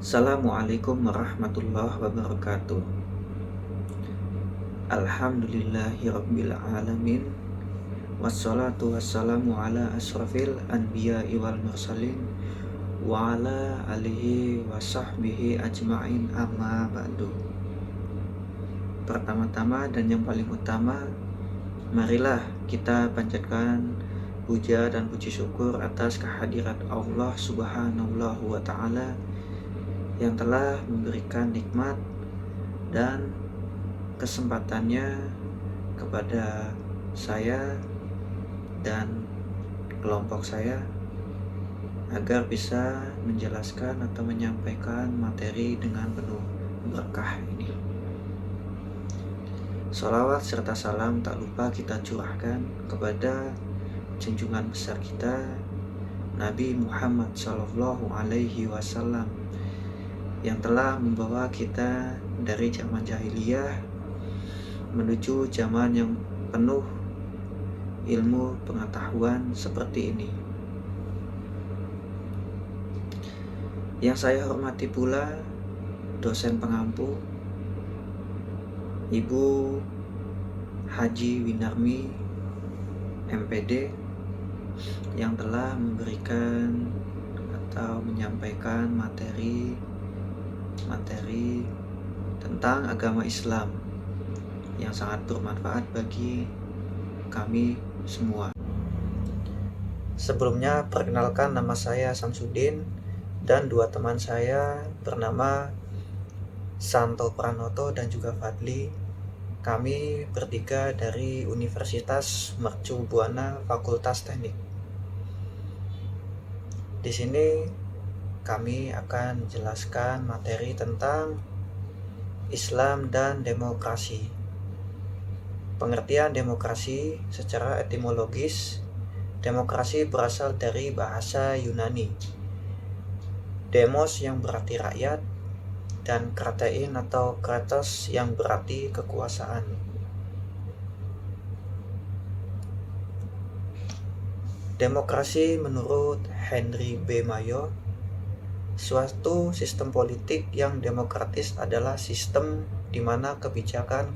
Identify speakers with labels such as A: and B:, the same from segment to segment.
A: Assalamualaikum warahmatullahi wabarakatuh. Alhamdulillahirabbil alamin. Wassalatu wassalamu ala asrafil anbiya'i wal mursalin wa ala alihi wa sahbihi ajma'in, amma ba'du. Pertama-tama dan yang paling utama, marilah kita panjatkan puja dan puji syukur atas kehadirat Allah Subhanahu wa ta'ala yang telah memberikan nikmat dan kesempatannya kepada saya dan kelompok saya agar bisa menjelaskan atau menyampaikan materi dengan penuh berkah ini. Sholawat serta salam tak lupa kita curahkan kepada junjungan besar kita Nabi Muhammad SAW yang telah membawa kita dari zaman jahiliyah menuju zaman yang penuh ilmu pengetahuan seperti ini. Yang saya hormati pula dosen pengampu Ibu Haji Winarmi MPD yang telah memberikan atau menyampaikan materi tentang agama Islam yang sangat bermanfaat bagi kami semua. Sebelumnya, perkenalkan, nama saya Samsudin dan dua teman saya bernama Santo Pranoto dan juga Fadli. Kami bertiga dari Universitas Mercu Buana Fakultas Teknik. Di sini kami akan menjelaskan materi tentang Islam dan demokrasi. Pengertian demokrasi secara etimologis, demokrasi berasal dari bahasa Yunani. Demos yang berarti rakyat dan kratein atau kratos yang berarti kekuasaan. Demokrasi menurut Henry B. Mayo, suatu sistem politik yang demokratis adalah sistem di mana kebijakan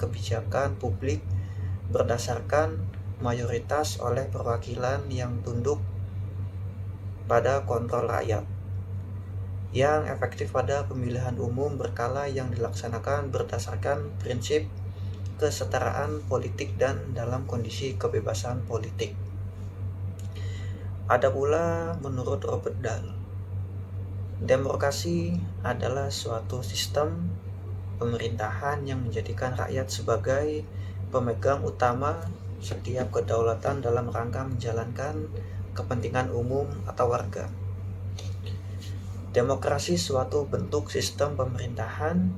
A: publik berdasarkan mayoritas oleh perwakilan yang tunduk pada kontrol rakyat, yang efektif pada pemilihan umum berkala yang dilaksanakan berdasarkan prinsip kesetaraan politik dan dalam kondisi kebebasan politik. Ada pula menurut Robert Dahl, demokrasi adalah suatu sistem pemerintahan yang menjadikan rakyat sebagai pemegang utama setiap kedaulatan dalam rangka menjalankan kepentingan umum atau warga. Demokrasi suatu bentuk sistem pemerintahan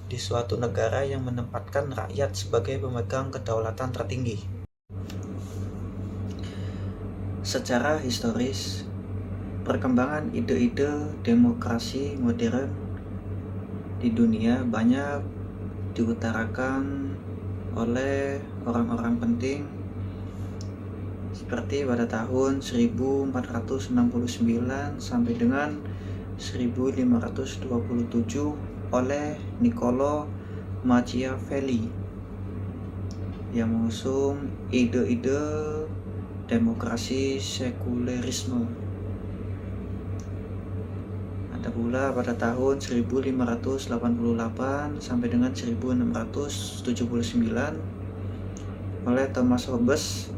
A: di suatu negara yang menempatkan rakyat sebagai pemegang kedaulatan tertinggi. Secara historis, perkembangan ide-ide demokrasi modern di dunia banyak diutarakan oleh orang-orang penting seperti pada tahun 1469 sampai dengan 1527 oleh Niccolo Machiavelli yang mengusung ide-ide demokrasi sekulerisme. Ada pula pada tahun 1588 sampai dengan 1679 oleh Thomas Hobbes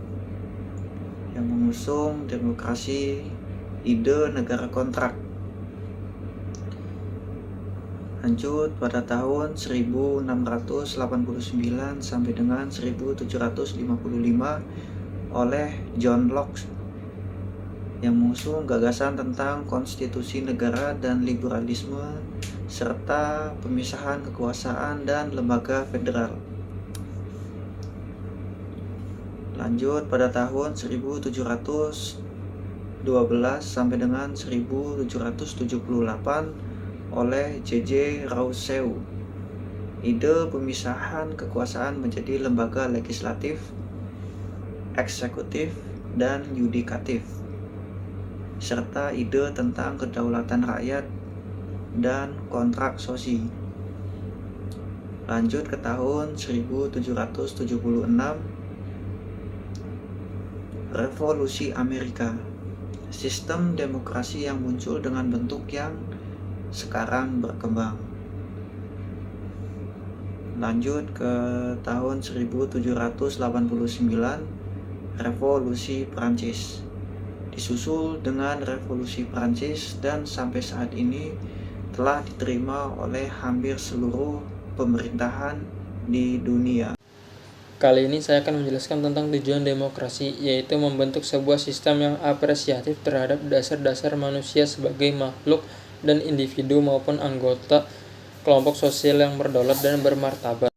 A: yang mengusung demokrasi ide negara kontrak. Lanjut pada tahun 1689 sampai dengan 1755 oleh John Locke yang mengusung gagasan tentang konstitusi negara dan liberalisme serta pemisahan kekuasaan dan lembaga federal. Lanjut pada tahun 1712 sampai dengan 1778 oleh J.J. Rousseau, ide pemisahan kekuasaan menjadi lembaga legislatif, eksekutif, dan yudikatif, serta ide tentang kedaulatan rakyat dan kontrak sosi. Lanjut ke tahun 1776, Revolusi Amerika. Sistem demokrasi yang muncul dengan bentuk yang sekarang berkembang. Lanjut ke tahun 1789, Revolusi Prancis. Disusul dengan Revolusi Prancis dan sampai saat ini telah diterima oleh hampir seluruh pemerintahan di dunia.
B: Kali ini saya akan menjelaskan tentang tujuan demokrasi, yaitu membentuk sebuah sistem yang apresiatif terhadap dasar-dasar manusia sebagai makhluk dan individu maupun anggota kelompok sosial yang berdaulat dan bermartabat.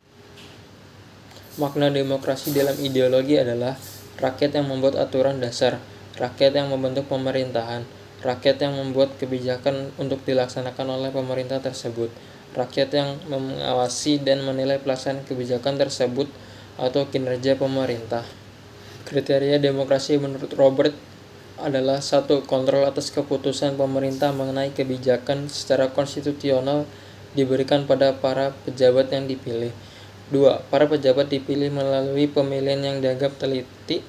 B: Makna demokrasi dalam ideologi adalah rakyat yang membuat aturan dasar, rakyat yang membentuk pemerintahan, rakyat yang membuat kebijakan untuk dilaksanakan oleh pemerintah tersebut, rakyat yang mengawasi dan menilai pelaksanaan kebijakan tersebut atau kinerja pemerintah. Kriteria demokrasi menurut Robert adalah 1. Kontrol atas keputusan pemerintah mengenai kebijakan secara konstitusional diberikan pada para pejabat yang dipilih. 2. Para pejabat dipilih melalui pemilihan yang dianggap teliti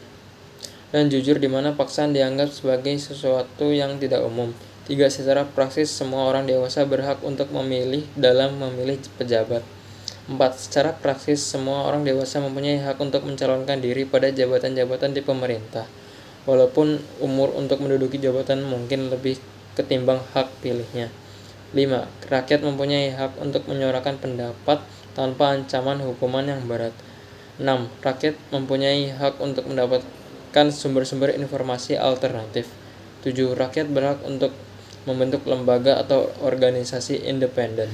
B: dan jujur di mana paksaan dianggap sebagai sesuatu yang tidak umum. 3. Secara praksis semua orang dewasa berhak untuk memilih dalam memilih pejabat. 4. Secara praksis semua orang dewasa mempunyai hak untuk mencalonkan diri pada jabatan-jabatan di pemerintah, walaupun umur untuk menduduki jabatan mungkin lebih ketimbang hak pilihnya. 5. Rakyat mempunyai hak untuk menyuarakan pendapat tanpa ancaman hukuman yang berat. 6. Rakyat mempunyai hak untuk mendapatkan sumber-sumber informasi alternatif. 7. Rakyat berhak untuk membentuk lembaga atau organisasi independen.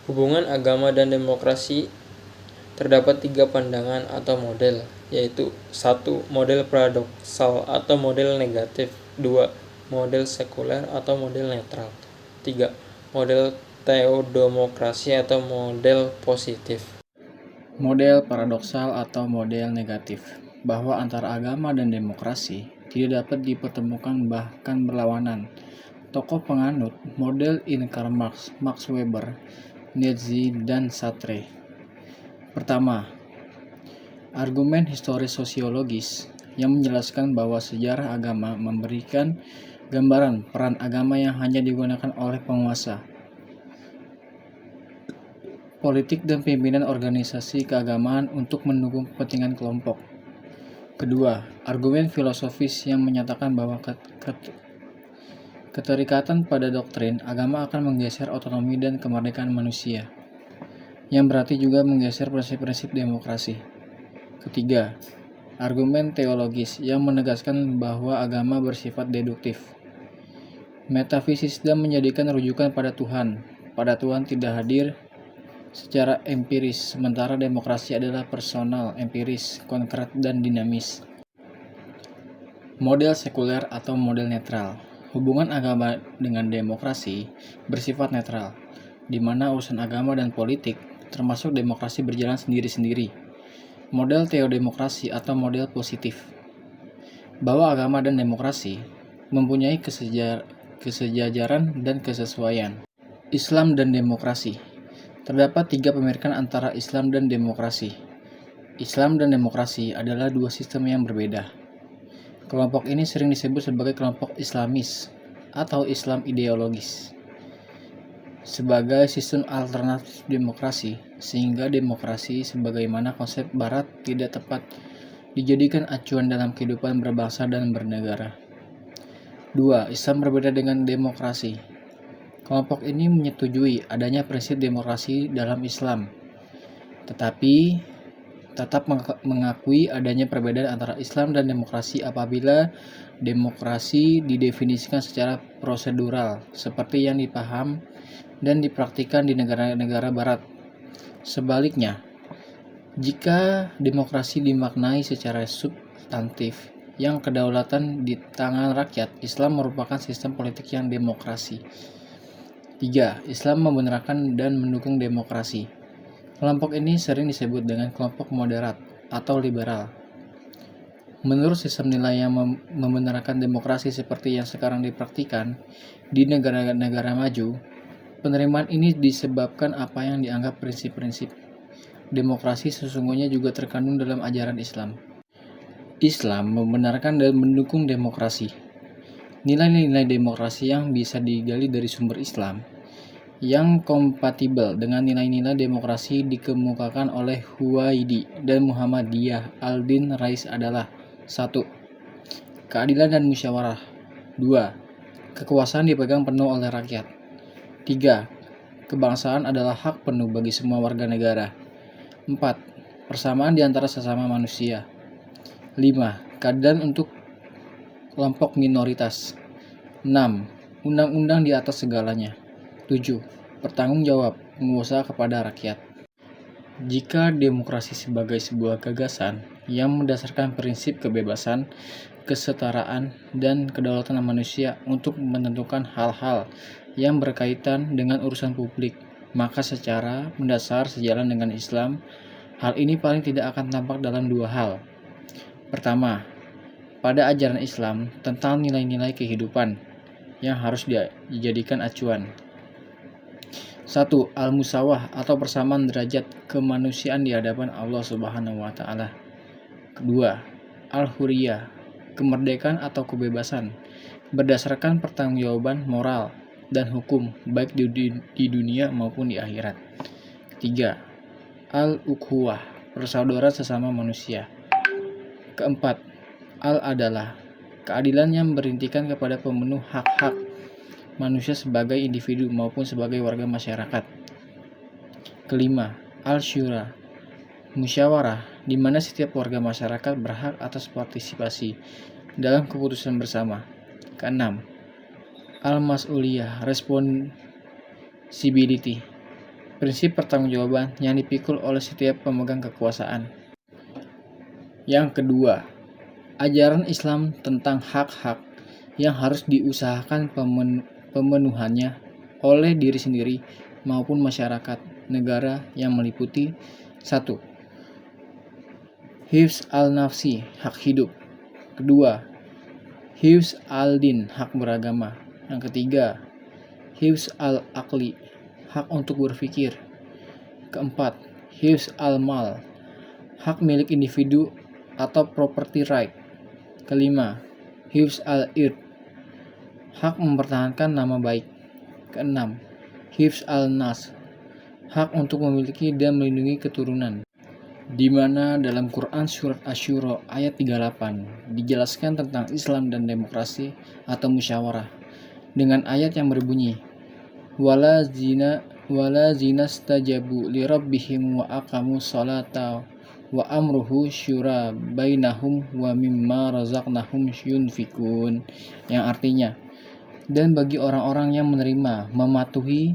B: Hubungan agama dan demokrasi terdapat 3 pandangan atau model, yaitu 1. Model paradoksal atau model negatif. 2. Model sekuler atau model netral. 3. Model teodemokrasi atau model positif.
C: Model paradoksal atau model negatif, bahwa antara agama dan demokrasi tidak dapat dipertemukan bahkan berlawanan. Tokoh penganut model ini Karl Marx, Max Weber, Nietzsche, dan Sartre. Pertama, argumen historis sosiologis yang menjelaskan bahwa sejarah agama memberikan gambaran peran agama yang hanya digunakan oleh penguasa, politik dan pimpinan organisasi keagamaan untuk mendukung kepentingan kelompok. Kedua, argumen filosofis yang menyatakan bahwa keterikatan pada doktrin agama akan menggeser otonomi dan kemerdekaan manusia, yang berarti juga menggeser prinsip-prinsip demokrasi. Ketiga, argumen teologis yang menegaskan bahwa agama bersifat deduktif, metafisis, dan menjadikan rujukan pada Tuhan tidak hadir secara empiris, sementara demokrasi adalah personal, empiris, konkret, dan dinamis. Model sekuler atau model netral. Hubungan agama dengan demokrasi bersifat netral, di mana urusan agama dan politik, termasuk demokrasi, berjalan sendiri-sendiri. Model teodemokrasi atau model positif, bahwa agama dan demokrasi mempunyai kesejajaran dan kesesuaian. Islam dan demokrasi. Terdapat 3 pemirikan antara Islam dan demokrasi. Islam dan demokrasi adalah 2 sistem yang berbeda. Kelompok ini sering disebut sebagai kelompok Islamis atau Islam ideologis sebagai sistem alternatif demokrasi, sehingga demokrasi sebagaimana konsep Barat tidak tepat dijadikan acuan dalam kehidupan berbangsa dan bernegara. 2. Islam berbeda dengan demokrasi. Kelompok ini menyetujui adanya prinsip demokrasi dalam Islam, tetapi tetap mengakui adanya perbedaan antara Islam dan demokrasi apabila demokrasi didefinisikan secara prosedural, seperti yang dipaham dan dipraktikkan di negara-negara Barat. Sebaliknya, jika demokrasi dimaknai secara substantif, yang kedaulatan di tangan rakyat, Islam merupakan sistem politik yang demokrasi. 3. Islam membenarkan dan mendukung demokrasi. Kelompok ini sering disebut dengan kelompok moderat atau liberal. Menurut sistem nilai yang membenarkan demokrasi seperti yang sekarang dipraktikkan di negara-negara maju, penerimaan ini disebabkan apa yang dianggap prinsip-prinsip demokrasi sesungguhnya juga terkandung dalam ajaran Islam. Islam membenarkan dan mendukung demokrasi. Nilai-nilai demokrasi yang bisa digali dari sumber Islam yang kompatibel dengan nilai-nilai demokrasi dikemukakan oleh Huwaidi dan Muhammadiyah Al-Din Rais adalah 1. Keadilan dan musyawarah. 2. Kekuasaan dipegang penuh oleh rakyat. 3. Kebangsaan adalah hak penuh bagi semua warga negara. 4. Persamaan di antara sesama manusia. 5. Keadilan untuk kelompok minoritas. 6. Undang-undang di atas segalanya. 7. Bertanggung jawab pengusaha kepada rakyat. Jika demokrasi sebagai sebuah gagasan yang mendasarkan prinsip kebebasan, kesetaraan, dan kedaulatan manusia untuk menentukan hal-hal yang berkaitan dengan urusan publik, maka secara mendasar sejalan dengan Islam, hal ini paling tidak akan tampak dalam dua hal. Pertama, pada ajaran Islam tentang nilai-nilai kehidupan yang harus dijadikan acuan. 1. Al-Musawah atau persamaan derajat kemanusiaan di hadapan Allah Subhanahu wa taala. Kedua, Al-Huriyah, kemerdekaan atau kebebasan berdasarkan pertanggungjawaban moral dan hukum baik di dunia maupun di akhirat. Ketiga, Al-Ukhuwah, persaudaraan sesama manusia. Keempat, Al-Adalah, keadilan yang berintikan kepada pemenuh hak-hak manusia sebagai individu maupun sebagai warga masyarakat. Kelima, Al-Syura, musyawarah, di mana setiap warga masyarakat berhak atas partisipasi dalam keputusan bersama. Keenam, Al-Mas'uliyah, responsibility, prinsip pertanggungjawaban yang dipikul oleh setiap pemegang kekuasaan. Yang kedua, ajaran Islam tentang hak-hak yang harus diusahakan pemenuhannya oleh diri sendiri maupun masyarakat negara yang meliputi 1. Hifz al-nafsi, hak hidup. Kedua, Hifz al-din, hak beragama. Yang ketiga, Hifz al-aqli, hak untuk berpikir. Keempat, Hifz al-mal, hak milik individu atau property right. Kelima, Hifz al-ird, hak mempertahankan nama baik. Keenam, Hifz al-nas, hak untuk memiliki dan melindungi keturunan. Di mana dalam Quran surat Asy-Syura ayat 38 dijelaskan tentang Islam dan demokrasi atau musyawarah dengan ayat yang berbunyi wala zina stajabu li rabbihim wa aqamus sholata wa amruhu syura bainahum wa mimma razaqnahum yunfikun, yang artinya, dan bagi orang-orang yang menerima, mematuhi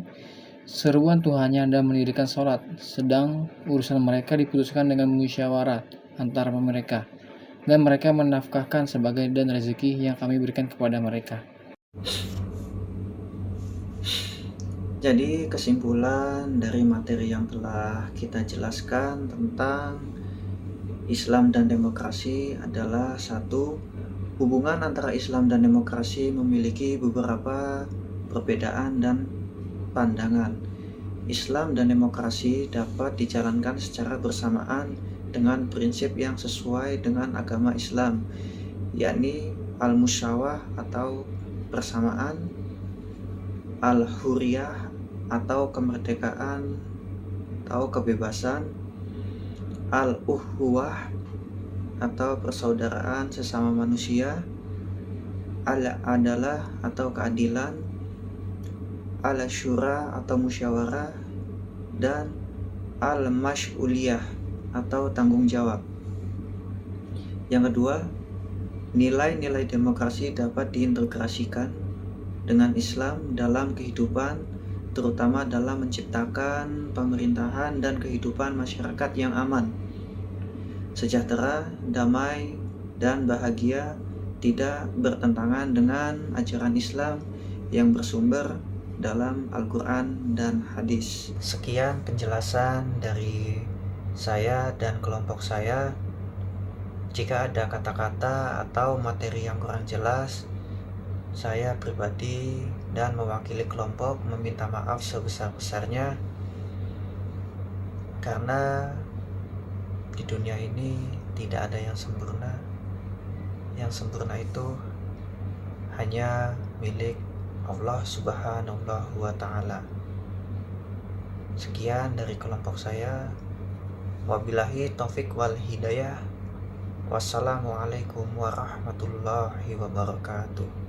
C: seruan Tuhannya dan mendirikan sholat, sedang urusan mereka diputuskan dengan musyawarah antara mereka, dan mereka menafkahkan sebagai dan rezeki yang kami berikan kepada mereka.
A: Jadi kesimpulan dari materi yang telah kita jelaskan tentang Islam dan demokrasi adalah 1. Hubungan antara Islam dan demokrasi memiliki beberapa perbedaan dan pandangan. Islam dan demokrasi dapat dijalankan secara bersamaan dengan prinsip yang sesuai dengan agama Islam, yakni al-musyawah atau persamaan, al-huriyah atau kemerdekaan atau kebebasan, al-ukhuwah atau persaudaraan sesama manusia, al-adalah atau keadilan, al-syura atau musyawarah, dan al-mas'uliyah atau tanggung jawab. Yang kedua, nilai-nilai demokrasi dapat diintegrasikan dengan Islam dalam kehidupan, terutama dalam menciptakan pemerintahan dan kehidupan masyarakat yang aman, sejahtera, damai, dan bahagia, tidak bertentangan dengan ajaran Islam yang bersumber dalam Al-Quran dan hadis. Sekian penjelasan dari saya dan kelompok saya. Jika ada kata-kata atau materi yang kurang jelas, saya pribadi dan mewakili kelompok meminta maaf sebesar-besarnya, karena di dunia ini tidak ada yang sempurna. Yang sempurna itu hanya milik Allah Subhanahu wa Ta'ala. Sekian dari kelompok saya. Wabillahi taufik wal hidayah. Wassalamualaikum warahmatullahi wabarakatuh.